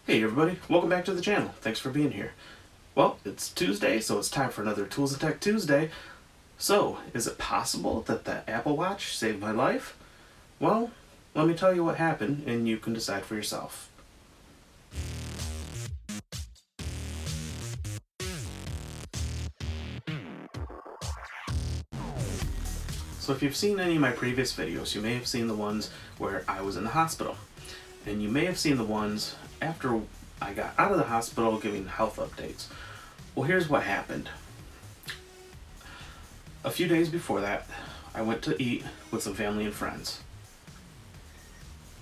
Hey everybody, welcome back to the channel. Thanks for being here. Well, it's Tuesday, so it's time for another Tools and Tech Tuesday. So, is it possible that the Apple Watch saved my life? Well, let me tell you what happened and you can decide for yourself. So if you've seen any of my previous videos, you may have seen the ones where I was in the hospital. And you may have seen the ones after I got out of the hospital giving health updates. Well, here's what happened. A few days before that, I went to eat with some family and friends.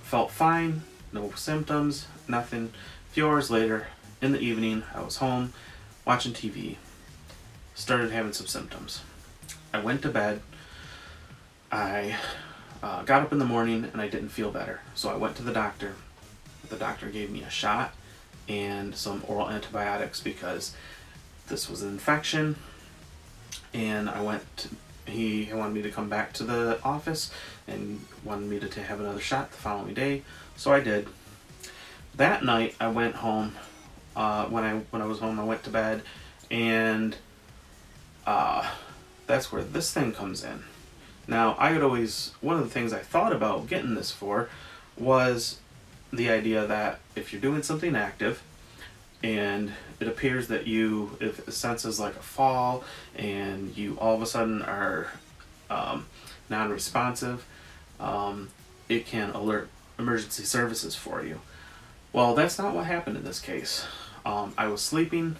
Felt fine, no symptoms, nothing. A few hours later, in the evening, I was home watching TV. Started having some symptoms. I went to bed. I got up in the morning and I didn't feel better. So I went to the doctor. The doctor gave me a shot and some oral antibiotics because this was an infection. And he wanted me to come back to the office and wanted me to have another shot the following day. So I did. That night I went home. When I was home, I went to bed, and that's where this thing comes in. Now, one of the things I thought about getting this for was the idea that if you're doing something active and it appears that if it senses like a fall and you all of a sudden are non-responsive, it can alert emergency services for you. Well, that's not what happened in this case. I was sleeping,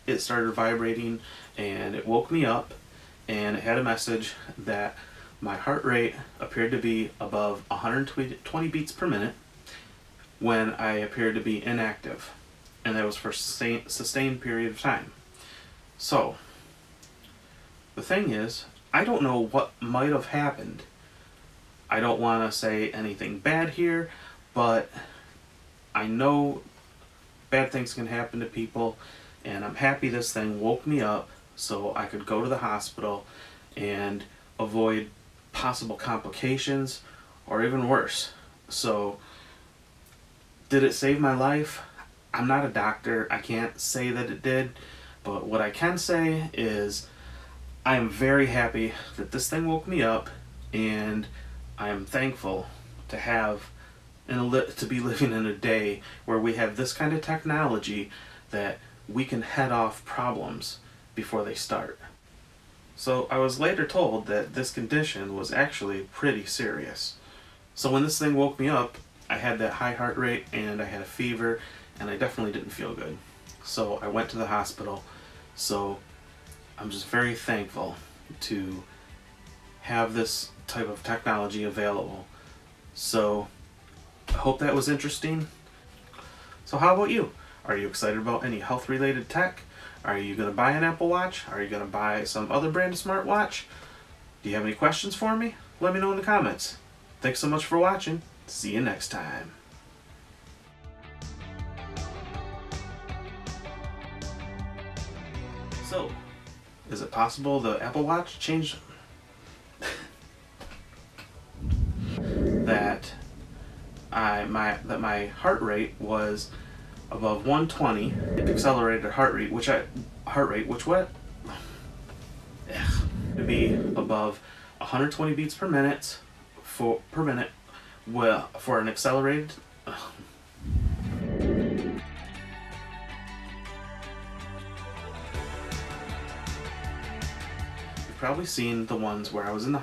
it started vibrating, and it woke me up, and it had a message that my heart rate appeared to be above 120 beats per minute when I appeared to be inactive, and that was for a sustained period of time. So, the thing is, I don't know what might have happened. I don't want to say anything bad here, but I know bad things can happen to people, and I'm happy this thing woke me up so I could go to the hospital and avoid possible complications or even worse. So, did it save my life? I'm not a doctor. I can't say that it did, but what I can say is I am very happy that this thing woke me up, and I am thankful to be living in a day where we have this kind of technology that we can head off problems before they start. So I was later told that this condition was actually pretty serious. So when this thing woke me up, I had that high heart rate and I had a fever, and I definitely didn't feel good. So I went to the hospital. So I'm just very thankful to have this type of technology available. So I hope that was interesting. So how about you? Are you excited about any health related tech? Are you going to buy an Apple Watch? Are you going to buy some other brand of smartwatch? Do you have any questions for me? Let me know in the comments. Thanks so much for watching. See you next time. So, is it possible the Apple Watch changed that my heart rate was above 120, accelerated heart rate, to be above 120 beats per minute for an accelerated. You've probably seen the ones where I was in the